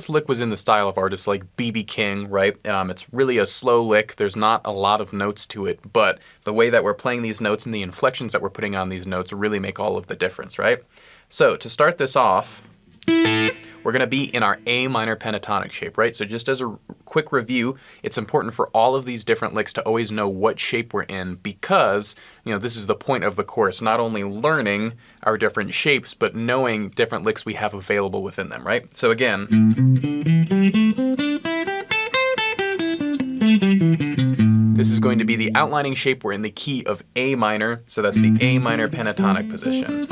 this lick was in the style of artists like B.B. King, right? It's really a slow lick. There's not a lot of notes to it, but the way that we're playing these notes and the inflections that we're putting on these notes really make all of the difference, right? So to start this off, we're going to be in our A minor pentatonic shape, right? So just as a quick review, it's important for all of these different licks to always know what shape we're in because, this is the point of the course, not only learning our different shapes, but knowing different licks we have available within them, right? So again, this is going to be the outlining shape. We're in the key of A minor, so that's the A minor pentatonic position.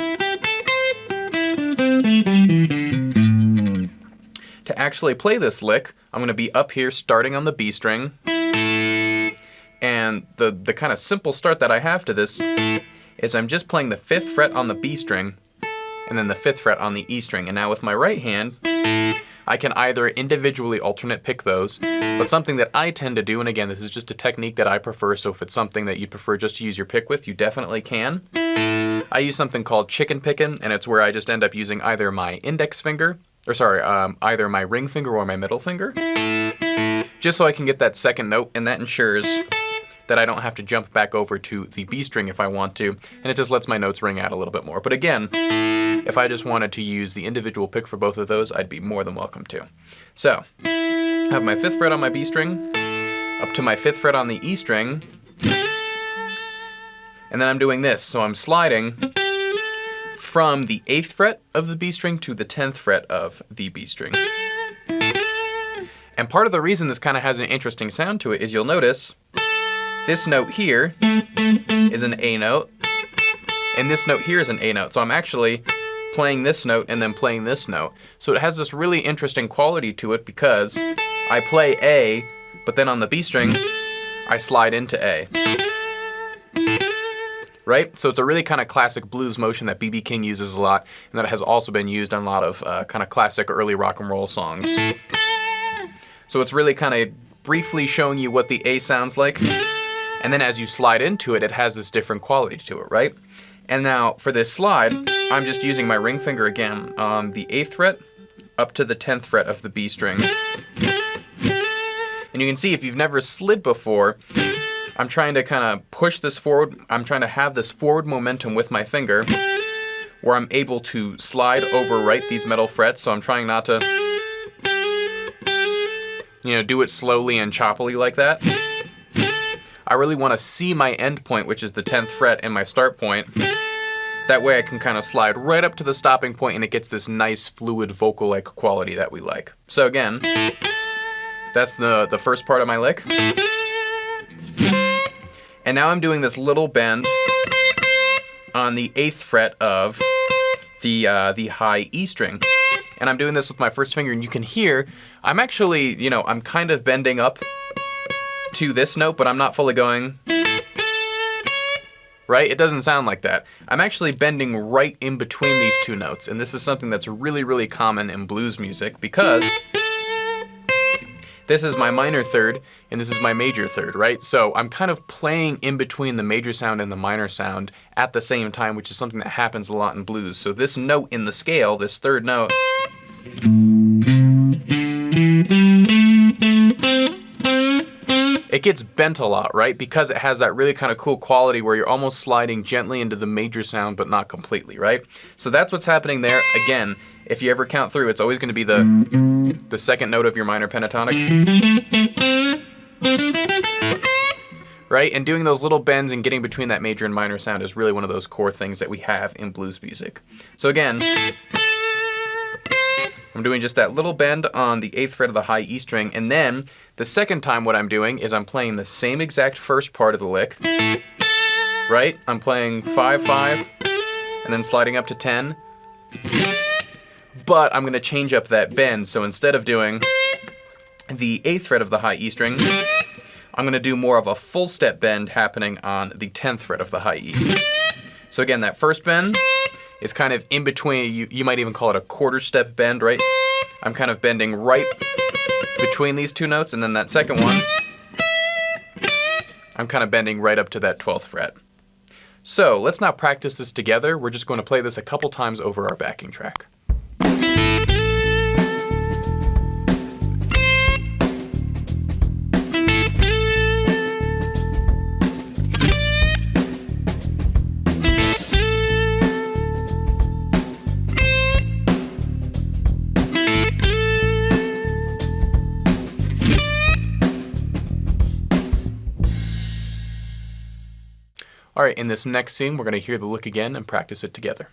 To actually play this lick, I'm going to be up here starting on the B string. And the kind of simple start that I have to this is I'm just playing the 5th fret on the B string and then the 5th fret on the E string. And now with my right hand, I can either individually alternate pick those, but something that I tend to do, and again, this is just a technique that I prefer, so if it's something that you prefer just to use your pick with, you definitely can. I use something called chicken pickin', and it's where I just end up using either my index finger, either my ring finger or my middle finger, just so I can get that second note, and that ensures that I don't have to jump back over to the B string if I want to, and it just lets my notes ring out a little bit more. But again, if I just wanted to use the individual pick for both of those, I'd be more than welcome to. So, I have my 5th fret on my B string, up to my 5th fret on the E string, and then I'm doing this, so I'm sliding from the 8th fret of the B string to the 10th fret of the B string. And part of the reason this kind of has an interesting sound to it is you'll notice this note here is an A note, and this note here is an A note. So I'm actually playing this note and then playing this note. So it has this really interesting quality to it because I play A, but then on the B string, I slide into A. Right? So it's a really kind of classic blues motion that B.B. King uses a lot, and that has also been used on a lot of kind of classic early rock and roll songs. So it's really kind of briefly showing you what the A sounds like, and then as you slide into it, it has this different quality to it, right? And now for this slide, I'm just using my ring finger again on the 8th fret up to the 10th fret of the B string. And you can see if you've never slid before, I'm trying to kind of push this forward. I'm trying to have this forward momentum with my finger where I'm able to slide over right these metal frets. So I'm trying not to, do it slowly and choppily like that. I really want to see my end point, which is the 10th fret, and my start point. That way I can kind of slide right up to the stopping point and it gets this nice fluid vocal-like quality that we like. So again, that's the first part of my lick. And now I'm doing this little bend on the 8th fret of the high E string. And I'm doing this with my first finger, and you can hear, I'm actually, I'm kind of bending up to this note, but I'm not fully going, right? It doesn't sound like that. I'm actually bending right in between these two notes, and this is something that's really, really common in blues music because this is my minor third, and this is my major third, right? So I'm kind of playing in between the major sound and the minor sound at the same time, which is something that happens a lot in blues. So this note in the scale, this third note, it gets bent a lot, right? Because it has that really kind of cool quality where you're almost sliding gently into the major sound, but not completely, right? So that's what's happening there. Again, if you ever count through, it's always going to be the second note of your minor pentatonic. Right? And doing those little bends and getting between that major and minor sound is really one of those core things that we have in blues music. So again, I'm doing just that little bend on the 8th fret of the high E string, and then the second time what I'm doing is I'm playing the same exact first part of the lick, right? I'm playing 5-5, and then sliding up to 10, but I'm going to change up that bend, so instead of doing the 8th fret of the high E string, I'm going to do more of a full step bend happening on the 10th fret of the high E. So again, that first bend is kind of in between, you might even call it a quarter step bend, right? I'm kind of bending right between these two notes, and then that second one, I'm kind of bending right up to that 12th fret. So let's now practice this together. We're just going to play this a couple times over our backing track. All right, in this next scene, we're going to hear the lick again and practice it together.